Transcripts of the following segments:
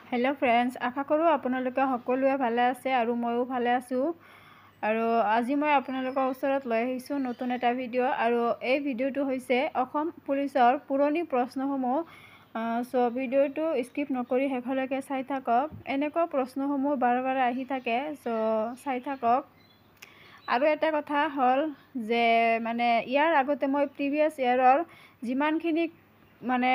Hello friends, आशा करूँ आपलोके सकलोए भाले आछे और मयो भाले आछो। और आज मैं आपलोकर ओसरत लै आहिছোঁ नतुन एटा भिडिओ और ये भिडिओটো होइसे असम पुलिसर पुरनी प्रश्नসমূह। सो भिडिओটো स्किप नकरि शेषলৈके चाइ थाকক। एनेকুৱা प्रश्नসমূह बार बार आहि थाके, सो चाइ थाকক। और एटा कथा हल जे माने यार आगते मैं प्रिवियास इयारर जिमानखिनि माने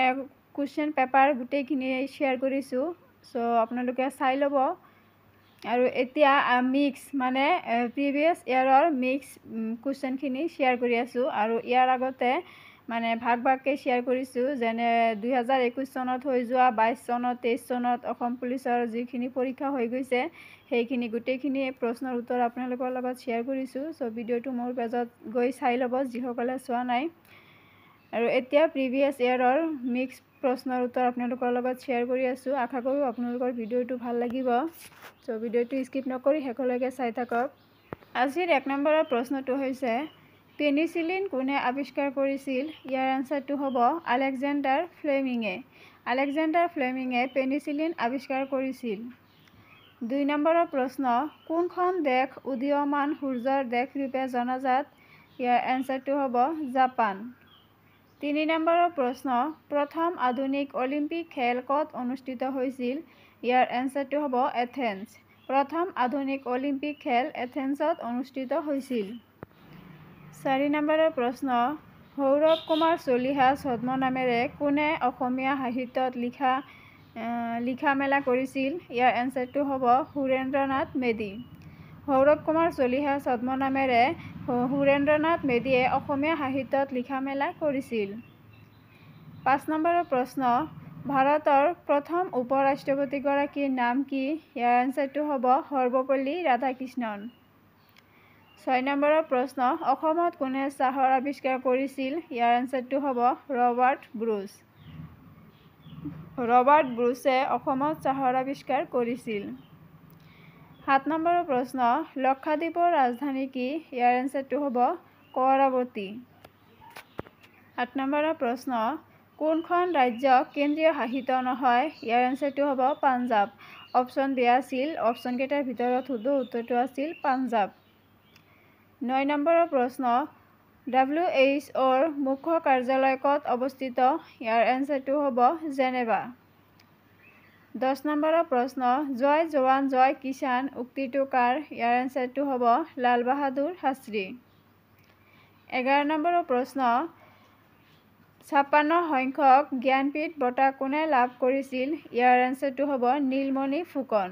कुएश्चन पेपार गोटेइखिनि शेयर करिছোঁ। सो आपलोके चाइ लब। और एतिया मिक्स माने प्रिवियास इयारर मिक्स कुएश्चनखिनि शेयर करि आছোঁ। और यार आगते माने भाग भागके शेयर करिছোঁ, जेने 2021 सनत হৈ যোৱা 22 सनत 23 सनत असम पुलिसर जिखिनि परीक्षा হৈ গৈছে সেইখিনি গোটেইখিনি প্ৰশ্নৰ উত্তৰ আপোনালোকৰ লগত শ্বেয়াৰ কৰিছোঁ। सो ভিডিঅ'টো মোৰ পেজত গৈ চাই ল'ব যিসকলে চোৱা নাই। আৰু এতিয়া প্ৰিভিয়াছ ইয়েৰৰ মিক্স প্ৰশ্নৰ উত্তৰ আপোনালোকৰ লগত শ্বেয়াৰ কৰি আছোঁ। আশা কৰোঁ আপোনালোকৰ ভিডিঅ'টো ভাল লাগিব। সো ভিডিঅ'টো স্কিপ নকৰি শেষলৈকে চাই থাকক। আজিৰ 1 নম্বৰৰ প্ৰশ্নটো হৈছে পেনিচিলিন কোনে আৱিষ্কাৰ কৰিছিল? ইয়াৰ এনসাৰটো হ'ব আলেকজেণ্ডাৰ ফ্লেমিঙে। আলেকজেণ্ডাৰ ফ্লেমিঙে পেনিচিলিন আৱিষ্কাৰ কৰিছিল। 2 নম্বৰৰ প্ৰশ্ন কোনখন দেশ উদীয়মান সূৰ্যৰ দেশ ৰূপে জনাজাত? ইয়াৰ এনসাৰটো হ'ব জাপান। 3 নম্বৰৰ প্ৰশ্ন প্ৰথম আধুনিক অলিম্পিক খেল ক'ত অনুষ্ঠিত হৈছিল? ইয়াৰ এনসাৰটো হ'ব এথেন্স। প্ৰথম আধুনিক অলিম্পিক খেল এথেন্সত অনুষ্ঠিত হৈছিল। 4 নম্বৰৰ প্ৰশ্ন সৌৰভ কুমাৰ চলিহা ছদ্মনামেৰে কোনে অসমীয়া সাহিত্যত লিখা মেলা কৰিছিল? ইয়াৰ এনসাৰটো হ'ব সুৰেন্দ্ৰনাথ মেধি। সৌৰভ কুমাৰ চলিহা ছদ্মনামেৰে সুৰেন্দ্ৰনাথ মেধিয়ে অসমীয়া সাহিত্যত লিখা মেলা কৰিছিল। 5 নম্বৰৰ প্ৰশ্ন ভাৰতৰ প্ৰথম উপ ৰাষ্ট্ৰপতিগৰাকীৰ নাম কি? ইয়াৰ এনসাৰটো হ'ব সৰ্বপল্লী ৰাধাকৃষ্ণন। 6 নম্বৰৰ প্ৰশ্ন অসমত কোনে চাহৰ আৱিষ্কাৰ কৰিছিল? ইয়াৰ এনসাৰটো হ'ব ৰবাৰ্ট ব্ৰুচ। ৰবাৰ্ট ব্ৰুচে অসমত চাহৰ আৱিষ্কাৰ কৰিছিল। 7 নম্বৰৰ প্ৰশ্ন লক্ষাদ্বীপৰ ৰাজধানী কি? ইয়াৰ এনসাৰটো হ'ব কৰাৱতী। 8 নম্বৰৰ প্ৰশ্ন কোনখন ৰাজ্য কেন্দ্ৰীয় শাসিত নহয়? ইয়াৰ এনসাৰটো হ'ব পাঞ্জাৱ। অপশ্যন দিয়া আছিল, অপশ্যন কেইটাৰ ভিতৰত শুদ্ধ উত্তৰটো আছিল পাঞ্জাৱ। 9 নম্বৰৰ প্ৰশ্ন WHOৰ মুখ্য কাৰ্যালয় ক'ত অৱস্থিত? ইয়াৰ এনসাৰটো হ'ব জেনেভা। 10 নম্বৰৰ প্ৰশ্ন জয় জৱান জয় কিষাণ উক্তিটো কাৰ? ইয়াৰ এনসাৰটো হ'ব লাল বাহাদুৰ শাস্ত্ৰী। 11 নম্বৰৰ প্ৰশ্ন 56 সংখ্যক জ্ঞানপীঠ বঁটা কোনে লাভ কৰিছিল? ইয়াৰ এনসাৰটো হ'ব নীলমণি ফুকন।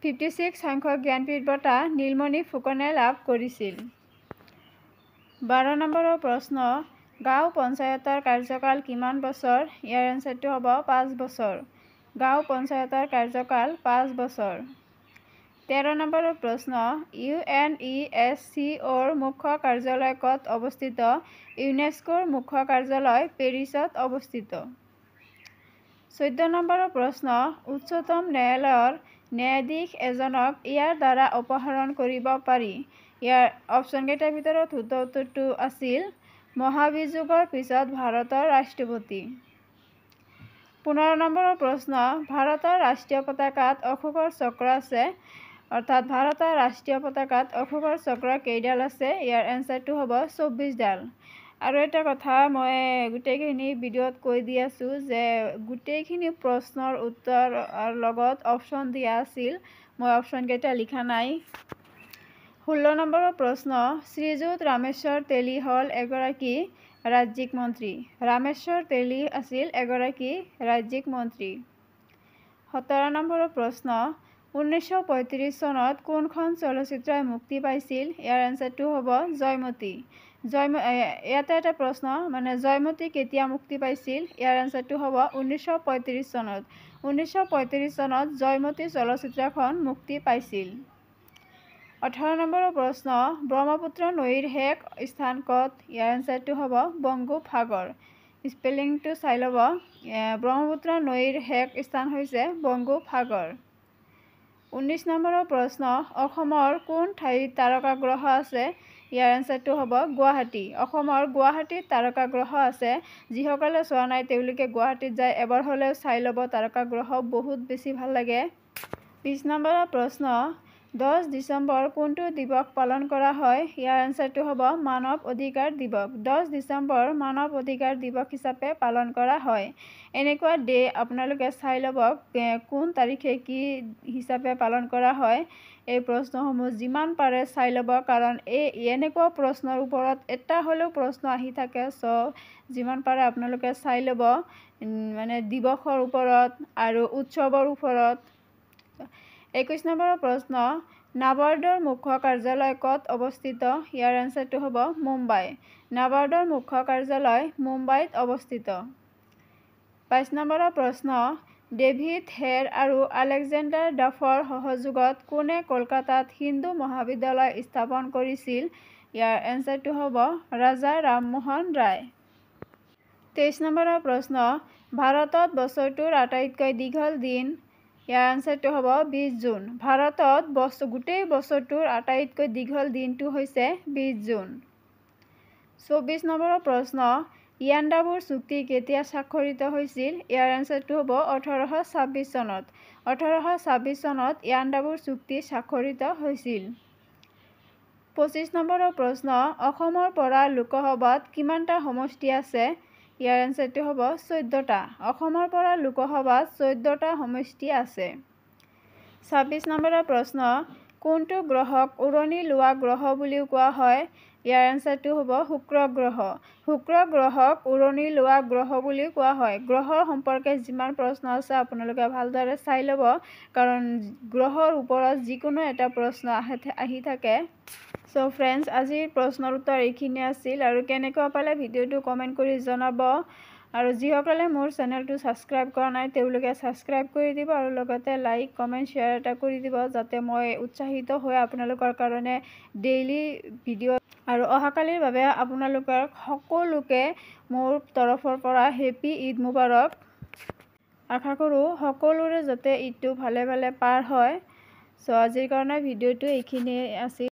56 সংখ্যক জ্ঞানপীঠ বঁটা নীলমণি ফুকনে লাভ কৰিছিল। 12 নম্বৰৰ প্ৰশ্ন গাঁও পঞ্চায়তৰ কাৰ্যকাল কিমান বছৰ? ইয়াৰ এনসাৰটো হ'ব 5 বছৰ। গাঁও পঞ্চায়তৰ কাৰ্যকাল 5 বছৰ। 13 নম্বৰৰ প্ৰশ্ন UNESCOৰ মুখ্য কাৰ্যালয় ক'ত অৱস্থিত? ইউনেস্কোৰ মুখ্য কাৰ্যালয় পেৰিছত অৱস্থিত। 14 নম্বৰৰ প্ৰশ্ন উচ্চতম ন্যায়ালয়ৰ ন্যায়াধীশ এজনক ইয়াৰ দ্বাৰা অপসাৰণ কৰিব পাৰি। ইয়াৰ অপশ্যন কেইটাৰ ভিতৰত শুদ্ধ উত্তৰটো আছিল মহাভিযোগৰ পিছত ভাৰতৰ ৰাষ্ট্ৰপতি। 15 নম্বৰৰ প্ৰশ্ন ভাৰতৰ ৰাষ্ট্ৰীয় পতাকাত অশোকৰ চক্ৰ আছে, অৰ্থাৎ ভাৰতৰ ৰাষ্ট্ৰীয় পতাকাত অশোকৰ চক্ৰ কেইডাল আছে? ইয়াৰ এনসাৰটো হ'ব 24 ডাল। আৰু এটা কথা মই গোটেইখিনি ভিডিঅ'ত কৈ দি আছোঁ যে গোটেইখিনি প্ৰশ্নৰ উত্তৰ লগত অপশ্যন দিয়া আছিল, মই অপশ্যন কেইটা লিখা নাই। 16 নম্বৰৰ প্ৰশ্ন শ্ৰীযুত ৰামেশ্বৰ তেলী হ'ল এগৰাকী ৰাজ্যিক মন্ত্ৰী। ৰামেশ্বৰ তেলী আছিল এগৰাকী ৰাজ্যিক মন্ত্ৰী। 17 নম্বৰৰ প্ৰশ্ন 1935 চনত কোনখন চলচ্চিত্ৰই মুক্তি পাইছিল? ইয়াৰ এনসাৰটো হ'ব জয়মতী। ইয়াতে এটা প্ৰশ্ন মানে জয়মতী কেতিয়া মুক্তি পাইছিল? ইয়াৰ এনসাৰটো হ'ব 1935 চনত। 1935 চনত জয়মতী চলচ্চিত্ৰখন মুক্তি পাইছিল। 18 নম্বৰৰ প্ৰশ্ন ব্ৰহ্মপুত্ৰ নৈৰ শেষ স্থান ক'ত? ইয়াৰ এনসাৰটো হ'ব বংগোপসাগৰ। স্পেলিংটো চাই ল'ব। ব্ৰহ্মপুত্ৰ নৈৰ শেষ স্থান হৈছে বংগোপসাগৰ। 19 নম্বৰৰ প্ৰশ্ন অসমৰ কোন ঠাইত তাৰকা গ্ৰহ আছে? ইয়াৰ এনচাৰটো হ'ব গুৱাহাটী। অসমৰ গুৱাহাটীত তাৰকা গ্ৰহ আছে। যিসকলে চোৱা নাই তেওঁলোকে গুৱাহাটীত যায় এবাৰ হ'লেও চাই ল'ব। তাৰকা গ্ৰহ বহুত বেছি ভাল লাগে। 20 নম্বৰৰ প্ৰশ্ন, 10 ডিচেম্বৰ কোনটো দিৱস পালন কৰা হয়? ইয়াৰ এনচাৰটো হ'ব মানৱ অধিকাৰ দিৱস। 10 ডিচেম্বৰ মানৱ অধিকাৰ দিৱস হিচাপে পালন কৰা হয়। এনেকুৱা ডে আপোনালোকে চাই ল'ব কোন তাৰিখে কি হিচাপে পালন কৰা হয়। এই প্ৰশ্নসমূহ যিমান পাৰে চাই ল'ব, কাৰণ এনেকুৱা প্ৰশ্নৰ ওপৰত এটা হ'লেও প্ৰশ্ন আহি থাকে। যিমান পাৰে আপোনালোকে চাই ল'ব, মানে দিৱসৰ ওপৰত আৰু উৎসৱৰ ওপৰত। 21 নম্বৰৰ প্ৰশ্ন, নাবাৰ্ডৰ মুখ্য কাৰ্যালয় ক'ত অৱস্থিত? ইয়াৰ এনচাৰটো হ'ব মুম্বাই। নাবাৰ্ডৰ মুখ্য কাৰ্যালয় মুম্বাইত অৱস্থিত। 22 নম্বৰৰ প্ৰশ্ন, ডেভিড হেৰ আৰু আলেকজেণ্ডাৰ ডাফৰ সহযোগত কোনে কলকাতাত হিন্দু মহাবিদ্যালয় স্থাপন কৰিছিল? ইয়াৰ এনচাৰটো হ'ব ৰাজা ৰামমোহন ৰায়। 23 নম্বৰৰ প্ৰশ্ন, ভাৰতত বছৰটোৰ আটাইতকৈ দীঘল দিন? ইয়াৰ এনচাৰটো হ'ব 20 জুন। ভাৰতত গোটেই বছৰটোৰ আটাইতকৈ দীঘল দিনটো হৈছে 20 জুন। 24 নম্বৰৰ প্ৰশ্ন, ইয়াণ্ডাবুৰ চুক্তি কেতিয়া স্বাক্ষৰিত হৈছিল? ইয়াৰ এনচাৰটো হ'ব 1826 চনত। 1826 চনত ইয়াণ্ডাবুৰ চুক্তি স্বাক্ষৰিত হৈছিল। 25 নম্বৰৰ প্ৰশ্ন, অসমৰ পৰা লোকসভাত কিমানটা সমষ্টি আছে? ইয়াৰ এনচাৰটো হ'ব 14টা। অসমৰ পৰা লোকসভাত 14টা সমষ্টি আছে। 26 নম্বৰৰ প্ৰশ্ন, কোনটো গ্ৰহক উৰণি লোৱা গ্ৰহ বুলিও কোৱা হয়? ইয়াৰ এনচাৰটো হ'ব শুক্ৰ গ্ৰহ। শুক্ৰ গ্ৰহক উৰণি লোৱা গ্ৰহ বুলিও কোৱা হয়। গ্ৰহৰ সম্পৰ্কে যিমান প্ৰশ্ন আছে আপোনালোকে ভালদৰে চাই ল'ব, কাৰণ গ্ৰহৰ ওপৰত যিকোনো এটা প্ৰশ্ন আহি থাকে। ফ্ৰেণ্ডছ, আজিৰ প্ৰশ্নৰ উত্তৰ এইখিনি আছিল। আৰু কেনেকুৱা পালে ভিডিঅ'টো কমেণ্ট কৰি জনাব। আৰু যিসকলে মোৰ চেনেলটো ছাবস্ক্ৰাইব কৰা নাই তেওঁলোকে ছাবস্ক্ৰাইব কৰি দিব, আৰু লগতে লাইক কমেণ্ট শ্বেয়াৰ এটা কৰি দিব, যাতে মই উৎসাহিত হৈ আপোনালোকৰ কাৰণে ডেইলি ভিডিঅ' আৰু অহাকালিৰ বাবে আপোনালোকৰ সকলোকে মোৰ তৰফৰ পৰা হেপী ঈদ মুবাৰক। আশা কৰোঁ সকলোৰে যাতে ঈদটো ভালে ভালে পাৰ হয়। আজিৰ কাৰণে ভিডিঅ'টো এইখিনিয়ে আছিল।